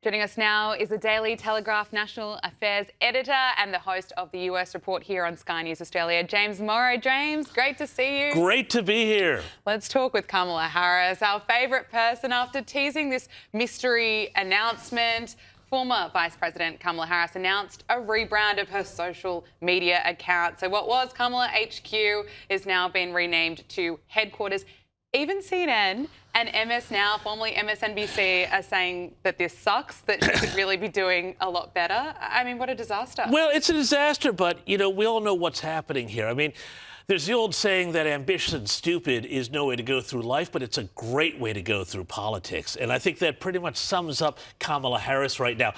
Joining us now is the Daily Telegraph National Affairs editor and the host of the US Report here on Sky News Australia, James Morrow. James, great to see you. Great to be here. Let's talk with Kamala Harris, our favourite person after teasing this mystery announcement. Former Vice President Kamala Harris announced a rebrand of her social media account. So what was Kamala HQ is now been renamed to Headquarters. Even CNN and MSNOW, formerly MSNBC, are saying that this sucks, that she could really be doing a lot better. I mean, what a disaster. Well, it's a disaster, but, you know, we all know what's happening here. I mean, there's the old saying that ambition and stupid is no way to go through life, but it's a great way to go through politics. And I think that pretty much sums up Kamala Harris right now.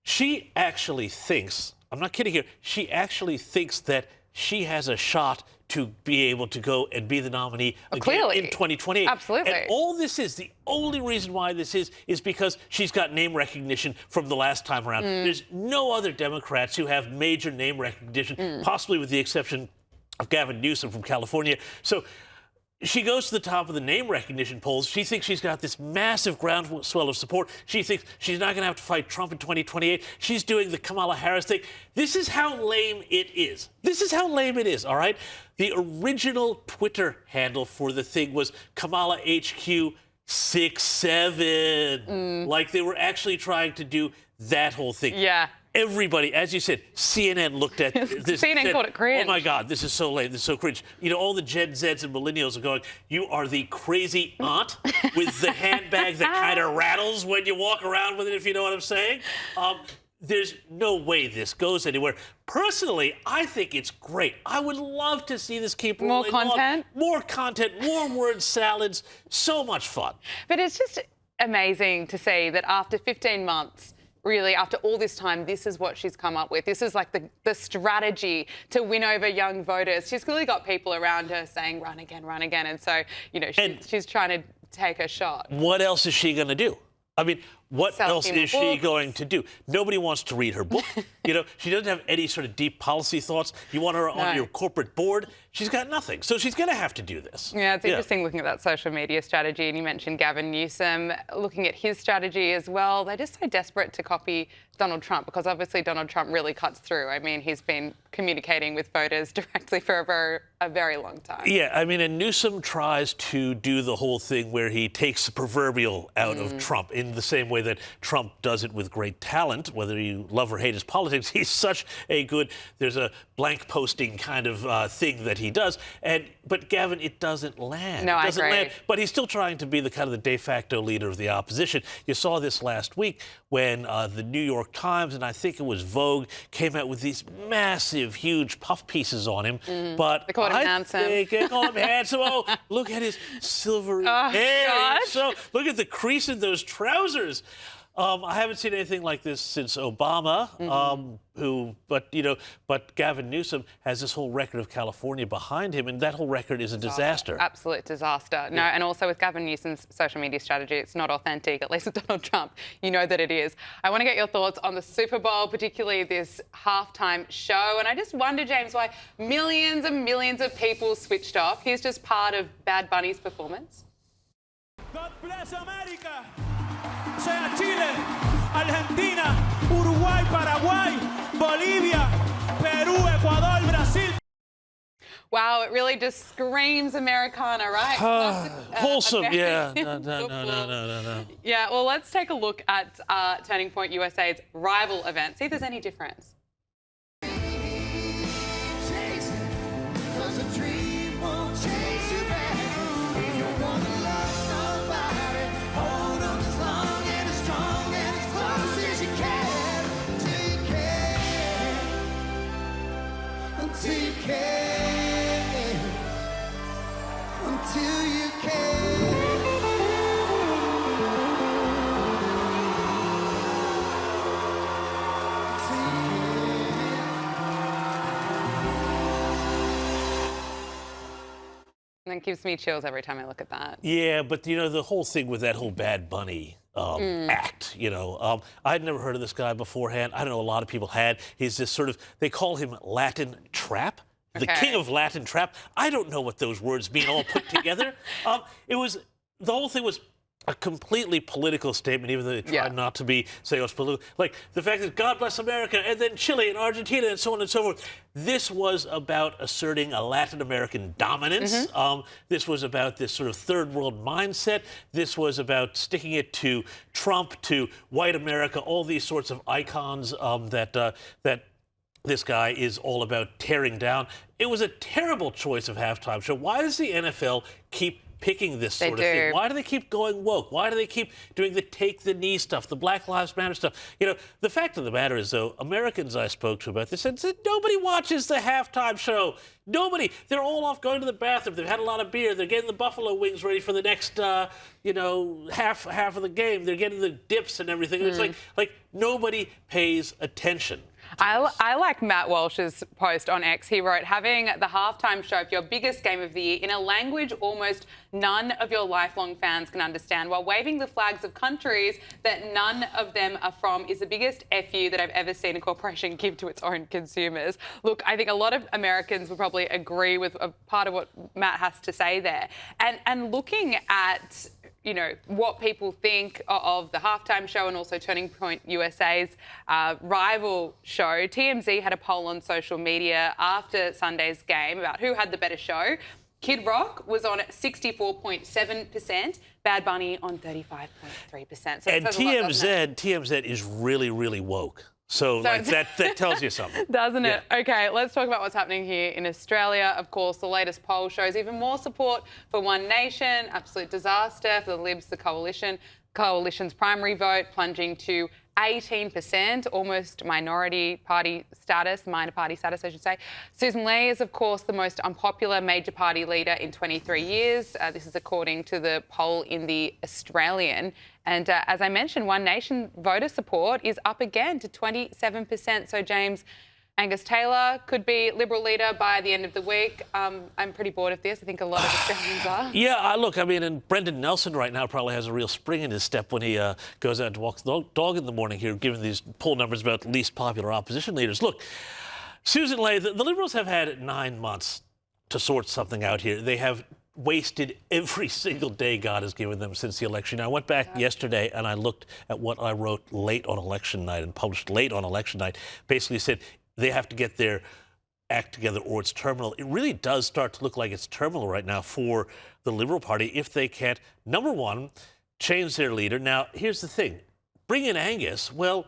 She actually thinks, I'm not kidding here, she actually thinks that she has a shot to be able to go and be the nominee again in 2028. Absolutely. And all this is, the only reason why this is because she's got name recognition from the last time around. There's no other Democrats who have major name recognition, possibly with the exception of Gavin Newsom from California. So she goes to the top of the name recognition polls. She thinks she's got this massive groundswell of support. She thinks she's not going to have to fight Trump in 2028. She's doing the Kamala Harris thing. This is how lame it is. This is how lame it is, all right? The original Twitter handle for the thing was Kamala HQ 67. Like they were actually trying to do that whole thing. Yeah. Everybody, as you said, CNN looked at this. CNN called it cringe. Oh my God, this is so lame. This is so cringe. You know, all the Gen Zs and millennials are going, you are the crazy aunt with the handbag that kind of rattles when you walk around with it, if you know what I'm saying. There's no way this goes anywhere. Personally, I think it's great. I would love to see this keep rolling More content? More content, more word salads. So much fun. But it's just amazing to see that after 15 months, really, after all this time, this is what she's come up with. This is like the strategy to win over young voters. She's clearly got people around her saying, run again, run again. And so, you know, she's trying to take a shot. What else is she going to do? I mean, what else is she going to do? Nobody wants to read her book. You know, she doesn't have any sort of deep policy thoughts. You want her on your corporate board. She's got nothing. So she's going to have to do this. Yeah, it's interesting looking at that social media strategy. And you mentioned Gavin Newsom looking at his strategy as well. They're just so desperate to copy Donald Trump because obviously Donald Trump really cuts through. I mean, he's been communicating with voters directly for a very long time. Yeah, I mean, and Newsom tries to do the whole thing where he takes the proverbial out of Trump in the same way that Trump does it with great talent. Whether you love or hate his politics, he's such a good, there's a blank posting kind of thing that he does. But Gavin, it doesn't land. No, it doesn't I agree. land. But he's still trying to be the kind of the de facto leader of the opposition. You saw this last week when the New York Times, and I think it was Vogue, came out with these massive, huge puff pieces on him. But they called him handsome. They called him handsome. Oh, look at his silvery hair. Gosh. So look at the crease in those trousers. I haven't seen anything like this since Obama, but Gavin Newsom has this whole record of California behind him, and that whole record is a disaster. Absolute disaster. No, and also with Gavin Newsom's social media strategy, it's not authentic, at least with Donald Trump. You know that it is. I want to get your thoughts on the Super Bowl, particularly this halftime show. And I just wonder, James, why millions and millions of people switched off. Here's just part of Bad Bunny's performance. God bless America. Sea Chile, Argentina, Uruguay, Paraguay, Bolivia, Peru, Ecuador, Brazil. Wow, it really just screams Americana, right? Wholesome, yeah. No. Yeah, well, let's take a look at Turning Point USA's rival event. See if there's any difference. Until you can. And it gives me chills every time I look at that. Yeah, but, you know, the whole thing with that whole Bad Bunny act, you know, I'd never heard of this guy beforehand. I don't know, a lot of people had. He's this sort of, they call him Latin Trap. The king of Latin Trap. I don't know what those words mean all put together. The whole thing was a completely political statement, even though they try not to be, say, it's political. Like the fact that God bless America, and then Chile and Argentina, and so on and so forth. This was about asserting a Latin American dominance. This was about this sort of third world mindset. This was about sticking it to Trump, to white America, all these sorts of icons that this guy is all about tearing down. It was a terrible choice of halftime show. Why does the NFL keep picking this sort of thing? Why do they keep going woke? Why do they keep doing the take the knee stuff, the Black Lives Matter stuff? You know, the fact of the matter is, though, Americans I spoke to about this said nobody watches the halftime show. Nobody. They're all off going to the bathroom. They've had a lot of beer. They're getting the buffalo wings ready for the next, half of the game. They're getting the dips and everything. It's like nobody pays attention. I like Matt Walsh's post on X. He wrote, having the halftime show of your biggest game of the year in a language almost none of your lifelong fans can understand, while waving the flags of countries that none of them are from, is the biggest FU that I've ever seen a corporation give to its own consumers. Look, I think a lot of Americans would probably agree with a part of what Matt has to say there. And looking at, you know, what people think of the halftime show and also Turning Point USA's rival show, TMZ had a poll on social media after Sunday's game about who had the better show. Kid Rock was on 64.7%, Bad Bunny on 35.3%. So and TMZ is really, really woke. So like that tells you something. Doesn't it? Okay, let's talk about what's happening here in Australia. Of course, the latest poll shows even more support for One Nation. Absolute disaster for the Libs, the coalition's primary vote plunging to 18%, almost minor party status, I should say. Susan Lee is, of course, the most unpopular major party leader in 23 years. This is according to the poll in The Australian. And as I mentioned, One Nation voter support is up again to 27%. So, James, Angus Taylor could be Liberal leader by the end of the week. I'm pretty bored of this. I think a lot of Australians are. Yeah, look, I mean, and Brendan Nelson right now probably has a real spring in his step when he goes out to walk the dog in the morning here, given these poll numbers about least popular opposition leaders. Look, Susan Ley, the Liberals have had 9 months to sort something out here. They have wasted every single day God has given them since the election. I went back yesterday and I looked at what I wrote late on election night and published late on election night. Basically said, they have to get their act together or it's terminal. It really does start to look like it's terminal right now for the Liberal Party if they can't, number one, change their leader. Now, here's the thing. Bring in Angus. Well,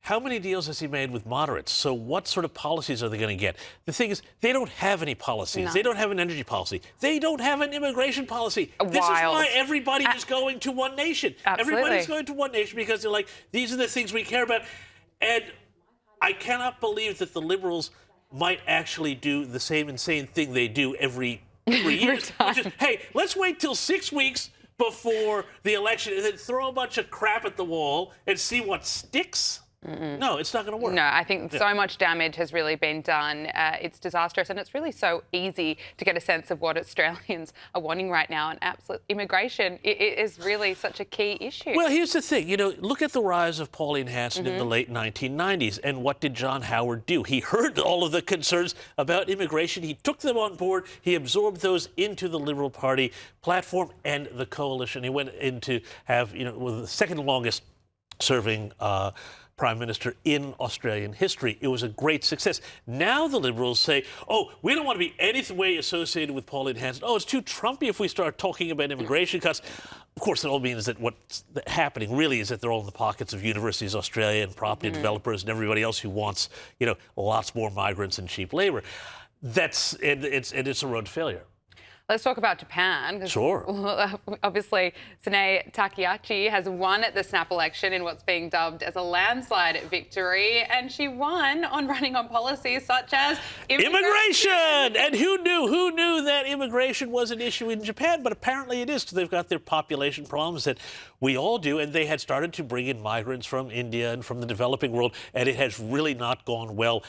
how many deals has he made with moderates? So what sort of policies are they going to get? The thing is, they don't have any policies. No. They don't have an energy policy. They don't have an immigration policy. Wild. This is why everybody is going to One Nation. Absolutely. Everybody's going to One Nation because they're like, these are the things we care about. And I cannot believe that the Liberals might actually do the same insane thing they do every 3 years. Which is, hey, let's wait till 6 weeks before the election and then throw a bunch of crap at the wall and see what sticks. No, it's not going to work. No, I think so much damage has really been done. It's disastrous, and it's really so easy to get a sense of what Australians are wanting right now. And absolute immigration is really such a key issue. Well, here's the thing. You know, look at the rise of Pauline Hanson in the late 1990s. And what did John Howard do? He heard all of the concerns about immigration. He took them on board. He absorbed those into the Liberal Party platform and the coalition. He went in to have, the second longest serving Prime Minister in Australian history. It was a great success. Now the Liberals say, oh, we don't want to be any way associated with Pauline Hanson. Oh, it's too Trumpy if we start talking about immigration cuts. Of course, it all means that what's happening really is that they're all in the pockets of Universities Australia and property developers and everybody else who wants, lots more migrants and cheap labor. It's a road to failure. Let's talk about Japan. Sure. Obviously, Sanae Takahashi has won the snap election in what's being dubbed as a landslide victory, and she won on running on policies such as immigration. And who knew that immigration was an issue in Japan? But apparently it is, because they've got their population problems that we all do, and they had started to bring in migrants from India and from the developing world, and it has really not gone well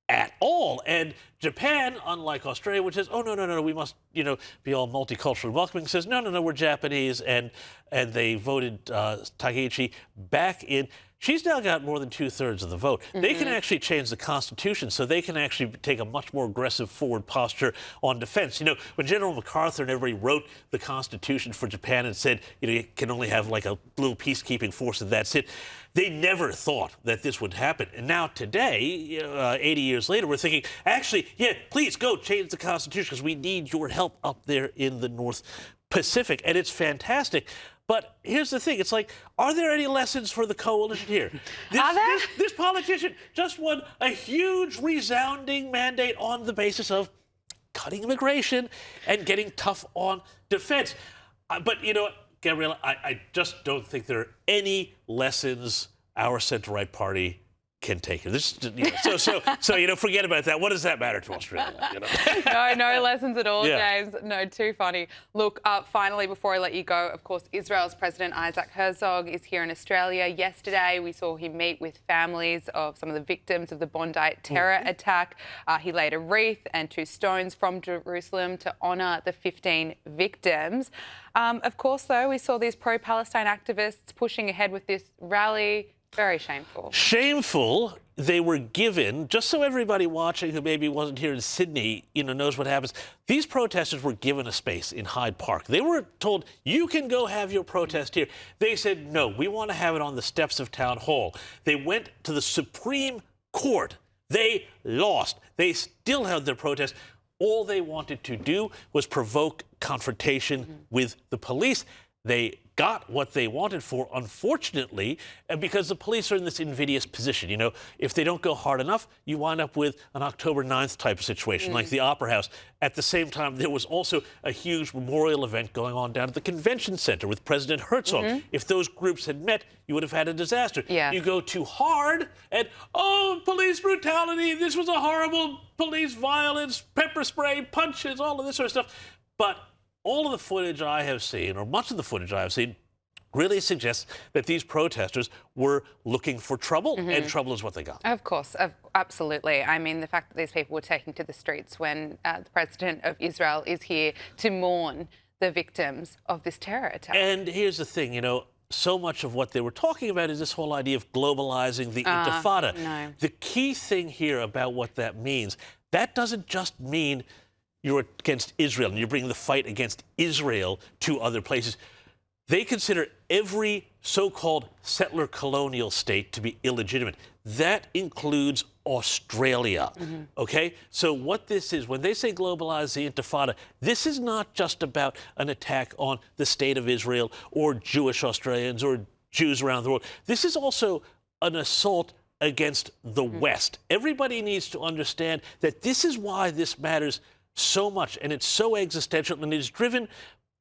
at all. And Japan, unlike Australia, which says, oh, no, we must, be all multicultural welcoming, says, no, we're Japanese, and and they voted Takeichi back in. She's now got more than 2/3 of the vote. They can actually change the Constitution, so they can actually take a much more aggressive forward posture on defense. You know, when General MacArthur and everybody wrote the Constitution for Japan and said, you know, you can only have like a little peacekeeping force and that's it, they never thought that this would happen. And now today, 80 years later, we're thinking, actually, yeah, please go change the Constitution because we need your help up there in the North Pacific. And it's fantastic. But here's the thing. It's like, are there any lessons for the coalition here? This politician just won a huge, resounding mandate on the basis of cutting immigration and getting tough on defense. But you know what, Gabriella, I just don't think there are any lessons our center-right party can take it. This, you know, so you know, forget about that. What does that matter to Australia? You know? No lessons at all, Yeah. James. No, too funny. Look, finally, before I let you go, of course, Israel's President Isaac Herzog is here in Australia. Yesterday, we saw him meet with families of some of the victims of the Bondi terror attack. He laid a wreath and 2 stones from Jerusalem to honour the 15 victims. Of course, though, we saw these pro-Palestine activists pushing ahead with this rally. Very shameful. Shameful. They were given, just so everybody watching who maybe wasn't here in Sydney, you know, knows what happens. These protesters were given a space in Hyde Park. They were told, you can go have your protest here. They said, no, we want to have it on the steps of Town Hall. They went to the Supreme Court. They lost. They still held their protest. All they wanted to do was provoke confrontation with the police. They got what they wanted for, unfortunately, because the police are in this invidious position. You know, if they don't go hard enough, you wind up with an October 9th type of situation, like the Opera House. At the same time, there was also a huge memorial event going on down at the Convention Center with President Herzog. If those groups had met, you would have had a disaster. Yeah. You go too hard and, oh, police brutality, this was a horrible police violence, pepper spray, punches, all of this sort of stuff. But all of the footage I have seen, or much of the footage I have seen, really suggests that these protesters were looking for trouble, and trouble is what they got. Of course, absolutely. I mean, the fact that these people were taking to the streets when the President of Israel is here to mourn the victims of this terror attack. And here's the thing, you know, so much of what they were talking about is this whole idea of globalizing the intifada. No. The key thing here about what that means, that doesn't just mean you're against Israel and you're bringing the fight against Israel to other places. They consider every so-called settler colonial state to be illegitimate. That includes Australia, okay? So what this is, when they say globalize the intifada, this is not just about an attack on the state of Israel or Jewish Australians or Jews around the world. This is also an assault against the West. Everybody needs to understand that this is why this matters so much, and it's so existential, and it's driven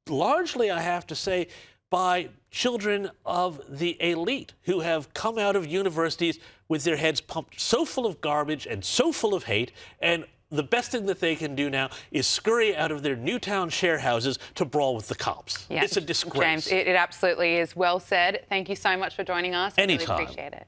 largely, I have to say, by children of the elite who have come out of universities with their heads pumped so full of garbage and so full of hate, and the best thing that they can do now is scurry out of their Newtown share houses to brawl with the cops. Yeah. It's a disgrace. James, it absolutely is. Well said. Thank you so much for joining us. Anytime. I really appreciate it.